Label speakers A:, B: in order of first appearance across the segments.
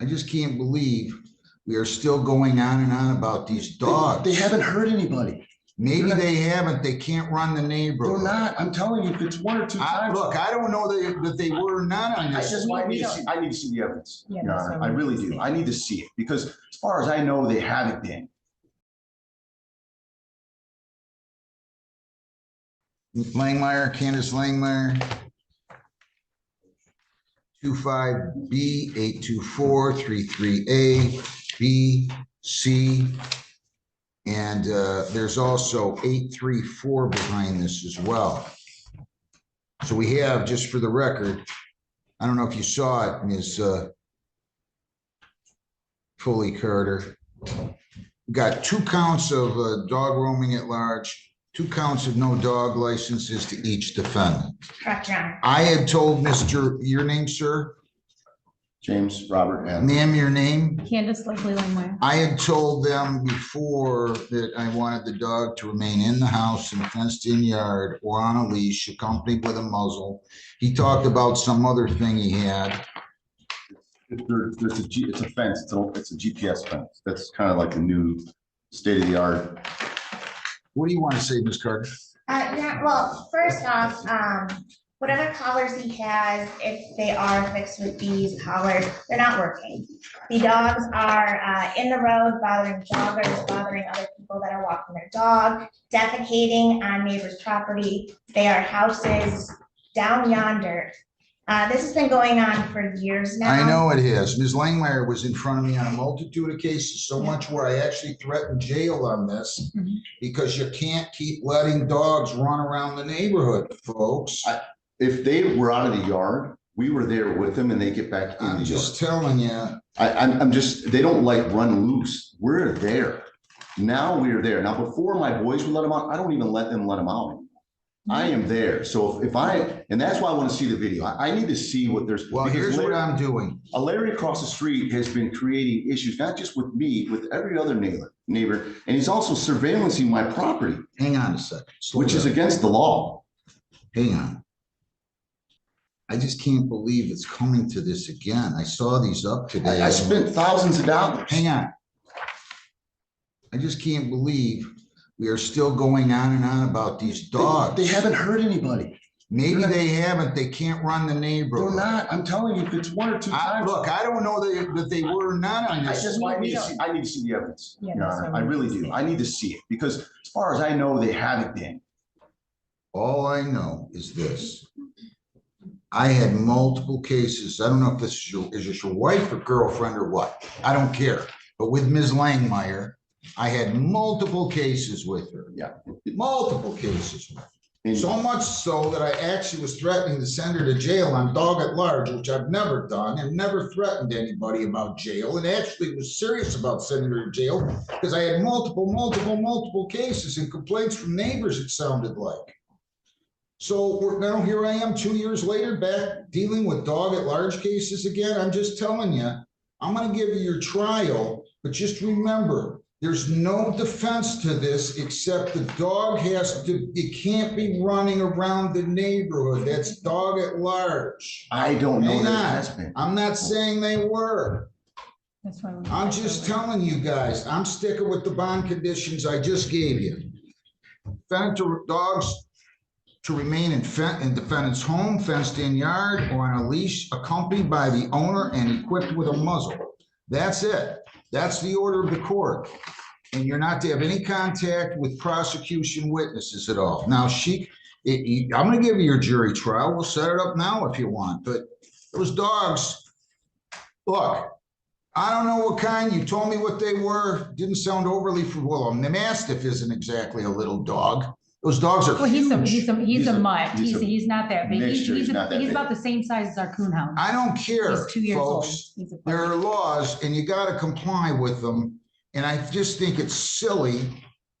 A: I just can't believe we are still going on and on about these dogs.
B: They haven't hurt anybody.
A: Maybe they haven't. They can't run the neighborhood.
B: They're not. I'm telling you, if it's one or two times.
A: Look, I don't know that they were or not on this.
B: I need to see the evidence,
C: Yeah,
B: Your Honor. I really do. I need to see it because as far as I know, they haven't been.
A: Langmeyer, Candace Langmeyer. 25B 824 33A B C. And there's also 834 behind this as well. So we have, just for the record, I don't know if you saw it, Ms. Foley Carter. We got 2 counts of dog roaming at large, 2 counts of no dog licenses to each defendant.
D: Correct, Your Honor.
A: I had told your name, sir?
B: James Robert and
A: Ma'am, your name?
C: Candace Leslie Langmeyer.
A: I had told them before that I wanted the dog to remain in the house in a fenced-in yard or on a leash, accompanied with a muzzle. He talked about some other thing he had.
B: it's a fence. It's a GPS fence. That's kind of like the new state of the art.
A: What do you want to say, Ms. Carter?
D: Yeah, well, first off, whatever collars he has, if they are fixed with these collars, they're not working. The dogs are in the road, bothering joggers, bothering other people that are walking their dog, defecating on neighbors' property. They are houses down yonder. This has been going on for years now.
A: I know it has. Ms. Langmeyer was in front of me on a multitude of cases, so much where I actually threatened jail on this because you can't keep letting dogs run around the neighborhood, folks.
B: If they were out of the yard, we were there with them and they get back in the yard.
A: I'm just telling you.
B: I'm just, they don't like run loose. We're there. Now we're there. Now, before my boys would let them out, I don't even let them out anymore. I am there. So and that's why I want to see the video. I need to see what there's.
A: Well, here's what I'm doing.
B: Larry across the street has been creating issues, not just with me, with every other neighbor. And he's also surveillancing my property.
A: Hang on a second.
B: Which is against the law.
A: Hang on. I just can't believe it's coming to this again. I saw these up today.
B: I spent thousands of dollars.
A: Hang on. I just can't believe we are still going on and on about these dogs.
B: They haven't hurt anybody.
A: Maybe they haven't. They can't run the neighborhood.
B: They're not. I'm telling you, if it's one or two times.
A: Look, I don't know that they were not on this.
B: I need to see the evidence,
C: Yeah,
B: Your Honor. I really do. I need to see it because as far as I know, they haven't been.
A: All I know is this. I had multiple cases. I don't know if this is this your wife or girlfriend or what. I don't care. But with Ms. Langmeyer, I had multiple cases with her.
B: Yeah.
A: Multiple cases with her.
B: And
A: So much so that I actually was threatening to send her to jail on dog at large, which I've never done and never threatened anybody about jail. And actually was serious about sending her to jail because I had multiple cases and complaints from neighbors, it sounded like. So now here I am 2 years later back dealing with dog at large cases again. I'm just telling you, I'm going to give you your trial, but just remember, there's no defense to this except the dog it can't be running around the neighborhood. That's dog at large.
B: I don't know
A: Hang
B: that it
A: on.
B: has been.
A: I'm not saying they were.
C: That's why
A: I'm just telling you guys, I'm sticking with the bond conditions I just gave you. Dogs to remain in defendant's home, fenced-in yard, or on a leash, accompanied by the owner and equipped with a muzzle. That's it. That's the order of the court. And you're not to have any contact with prosecution witnesses at all. Now, I'm going to give you your jury trial. We'll set it up now if you want. But those dogs, look, I don't know what kind. You told me what they were. Didn't sound overly well. The Mastiff isn't exactly a little dog. Those dogs are huge.
C: He's a mutt. He's not that big. He's
B: big.
C: about the same size as our coonhound.
A: I don't care,
C: He's 2 years
A: folks.
C: old.
A: There are laws and you got to comply with them. And I just think it's silly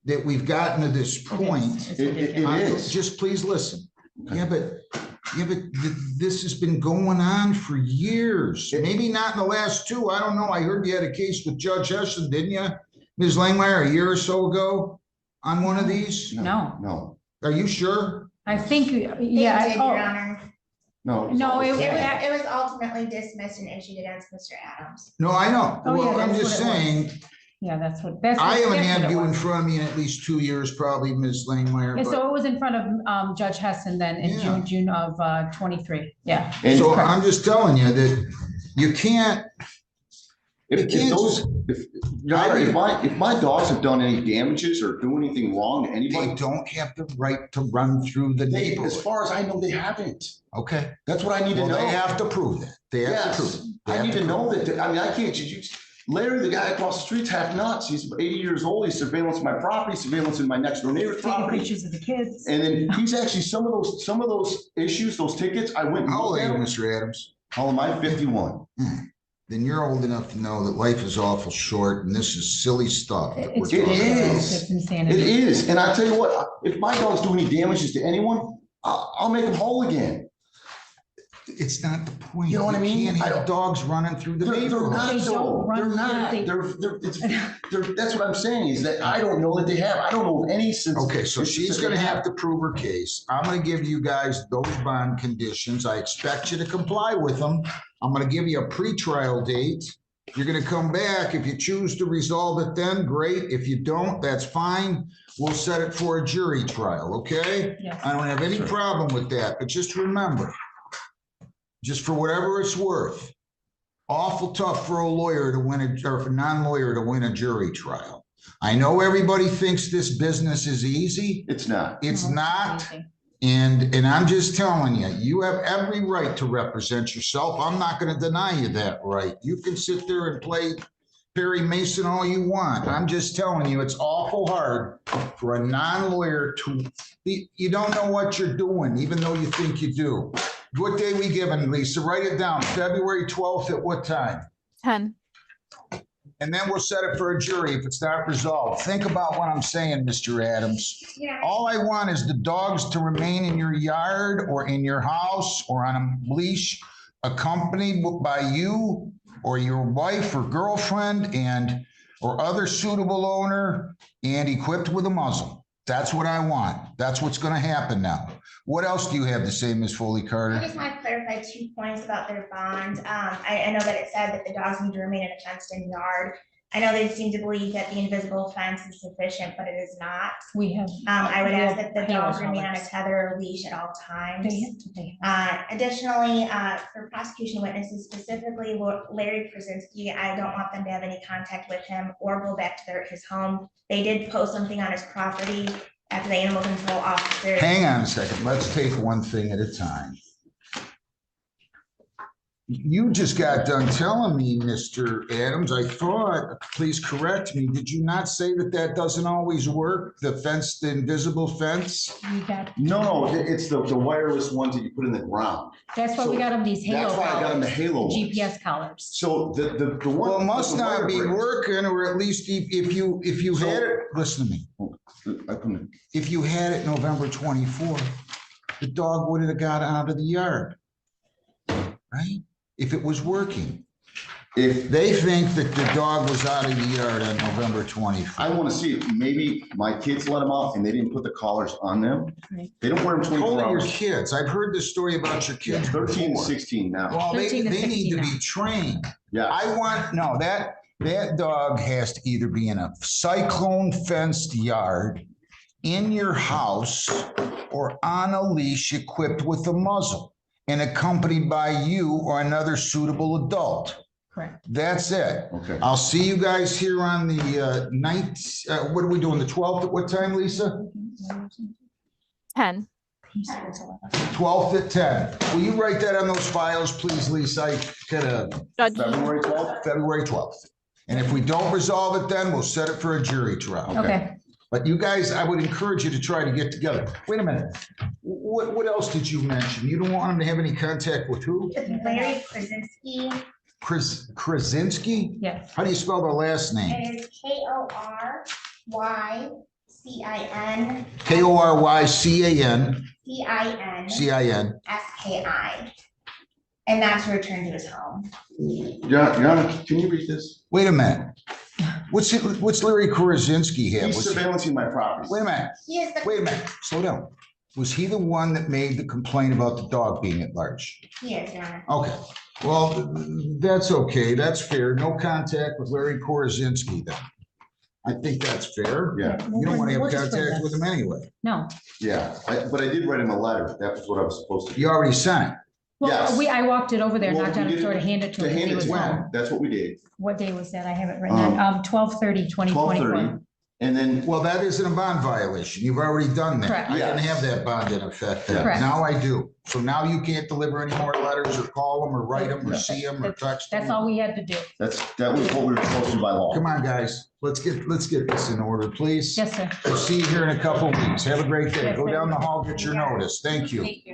A: that we've gotten to this point.
B: It is.
A: Just please listen. Yeah, but this has been going on for years. Maybe not in the last 2. I don't know. I heard you had a case with Judge Heston, didn't you, Ms. Langmeyer, a year or so ago on one of these?
C: No.
B: No.
A: Are you sure?
C: I think,
D: They
C: yeah.
D: did, Your Honor.
B: No.
C: No,
D: It was ultimately dismissed and issued against Mr. Adams.
A: No, I know.
C: Oh, yeah,
A: Well, I'm
C: that's
A: just
C: what it was.
A: saying,
C: Yeah, that's
A: I
C: what
A: haven't had
C: it
A: you in
C: was.
A: front of me in at least 2 years, probably, Ms. Langmeyer.
C: Yeah,
A: but-
C: so it was in front of Judge Hessen then in
A: Yeah.
C: June of 23, yeah.
B: And
A: So
C: correct.
A: I'm just telling you that you can't,
B: if
A: can't
B: those, Your Honor, if my dogs have done any damages or do anything wrong to
A: they
B: anybody,
A: don't have the right to run through the
B: as
A: neighborhood.
B: far as I know, they haven't.
A: Okay,
B: That's what I need to
A: well,
B: know.
A: they have to prove that. They have to prove
B: Yes,
A: it. They
B: I
A: have
B: need to
A: prove
B: know
A: it.
B: that, I mean, I can't, Larry, the guy across the street's half nuts. He's 80 years old. He's surveillance my property, surveillance in my next door neighbor's
C: Taking
B: property.
C: pictures of the kids.
B: And then he's actually, some of those issues, those tickets, I went and
A: How old
B: looked
A: are
B: at
A: you,
B: them.
A: Mr. Adams?
B: How am I? 51.
A: Then you're old enough to know that life is awful short and this is silly stuff that we're
C: It's
A: talking
B: It
A: about.
B: is.
C: It's
B: It
C: insanity.
B: is. And I tell you what, if my dogs do any damages to anyone, I'll make them whole again.
A: It's not the point.
B: You know what I mean?
A: Can't
B: I
A: have
B: don't-
A: dogs running through the
B: They're
A: neighborhood.
B: not
C: They
B: though.
C: don't run
B: They're not.
C: through.
B: That's what I'm saying is that I don't know that they have. I don't know of any since.
A: Okay, so she's gonna have to prove her case. I'm gonna give you guys those bond conditions. I expect you to comply with them. I'm gonna give you a pretrial date. You're gonna come back. If you choose to resolve it then, great. If you don't, that's fine. We'll set it for a jury trial, okay?
C: Yes.
A: I don't have any
B: Sure.
A: problem with that, but just remember, just for whatever it's worth, awful tough for a lawyer to win or for a non-lawyer to win a jury trial. I know everybody thinks this business is easy.
B: It's not.
A: It's
C: No,
A: not.
C: amazing.
A: And I'm just telling you, you have every right to represent yourself. I'm not going to deny you that right. You can sit there and play Perry Mason all you want. I'm just telling you, it's awful hard for a non-lawyer to, you don't know what you're doing, even though you think you do. What day we giving, Lisa? Write it down. February 12th at what time?
E: 10.
A: And then we'll set it for a jury if it's not resolved. Think about what I'm saying, Mr. Adams.
D: Yeah.
A: All I want is the dogs to remain in your yard or in your house or on a leash, accompanied by you or your wife or girlfriend or other suitable owner and equipped with a muzzle. That's what I want. That's what's going to happen now. What else do you have to say, Ms. Foley
D: I
A: Carter?
D: just want to clarify 2 points about their bond. I know that it said that the dogs need to remain in a fenced-in yard. I know they seem to believe that the invisible fence is sufficient, but it is not.
C: We have.
D: I would
C: we
D: ask
C: have
D: that the
C: halo
D: dogs remain on a
C: colors.
D: tether or leash at all times.
C: They have.
D: Additionally, for prosecution witnesses, specifically Larry Krasinski, I don't want them to have any contact with him or go back to his home. They did post something on his property after the animal control officer.
A: Hang on a second. Let's take one thing at a time. You just got done telling me, Mr. Adams, I thought, please correct me, did you not say that that doesn't always work? The fence, the invisible fence?
C: We got,
B: No, it's the wireless ones that you put in the ground.
C: that's why we
B: So
C: got them these halo
B: That's why I got them the
C: collars,
B: halo ones.
C: GPS collars.
B: So the one.
A: Well, it must
B: the
A: not
B: wire
A: be
B: breaks.
A: working, or at least if you
B: So-
A: had it, listen to me.
B: I couldn't-
A: If you had it November 24th, the dog would have got out of the yard. Right? If it was working.
B: If
A: They think that the dog was out of the yard on November 24th.
B: I want to see if maybe my kids let them out and they didn't put the collars on them.
C: Right.
B: They don't wear them 24
A: Only your
B: hours.
A: kids. I've heard this story about your kids.
B: 13 and
A: before.
B: 16 now.
A: Well, they
C: 13 to
A: need to
C: 16
A: be trained.
B: Yeah.
A: I want, no, that dog has to either be in a cyclone fenced yard, in your house, or on a leash equipped with a muzzle and accompanied by you or another suitable adult.
C: Correct.
A: That's it.
B: Okay.
A: I'll see you guys here on the ninth, what are we doing, the 12th at what time, Lisa?
E: 10.
A: 12th at 10. Will you write that on those files, please, Lisa? I could have
E: Judge,
B: February 12th?
A: February 12th. And if we don't resolve it then, we'll set it for a jury trial.
C: Okay.
A: But you guys, I would encourage you to try to get together. Wait a minute. What else did you mention? You don't want him to have any contact with who?
D: Larry Krasinski,
C: Yes.
A: Krasinski? How do you spell the last name?
D: it is KORYCIN.
A: K-O-R-Y-C-A-N,
D: CIN
A: C-I-N.
D: SKI. And not to return to his home.
B: Your Honor, can you read this?
A: Wait a minute. What's Larry Krasinski have?
B: He's surveillancing my property.
A: Wait a minute.
D: He is the
A: Wait a minute. Slow down. Was he the one that made the complaint about the dog being at large?
D: He is, Your Honor.
A: Okay, well, that's okay. That's fair. No contact with Larry Korozinski then. I think that's fair.
B: Yeah,
A: You don't want to have
C: We'll just bring
A: contact with
C: this.
A: him anyway.
C: No,
B: yeah, but I did write him a letter. That was what I was supposed to do.
A: You already sent it.
C: well,
B: Yes.
C: I walked it over there,
B: Well,
C: knocked
B: we
C: on the
B: did-
C: door to hand it to
B: To
C: him.
B: hand
C: He
B: it
C: was
B: to him,
C: home.
B: that's what we did.
C: What day was that? I have it written down. 12/30, 2024.
B: 12:30, and then,
A: Well, that isn't a bond violation. You've already done that.
C: Correct.
A: I didn't
B: Yes.
A: have that bond in effect. then.
C: Correct.
A: Now I do. So now you can't deliver any more letters or call them or write them or
B: Yeah.
A: see them or text them.
C: That's all we had to do.
B: that was what we were supposed to by law.
A: Come on, guys. Let's get this in order, please.
C: Yes, sir.
A: We'll see you here in a couple of weeks. Have a great day.
C: Yes,
A: Go
C: sir.
A: down the hall, get your notice. Thank you.
C: Thank you.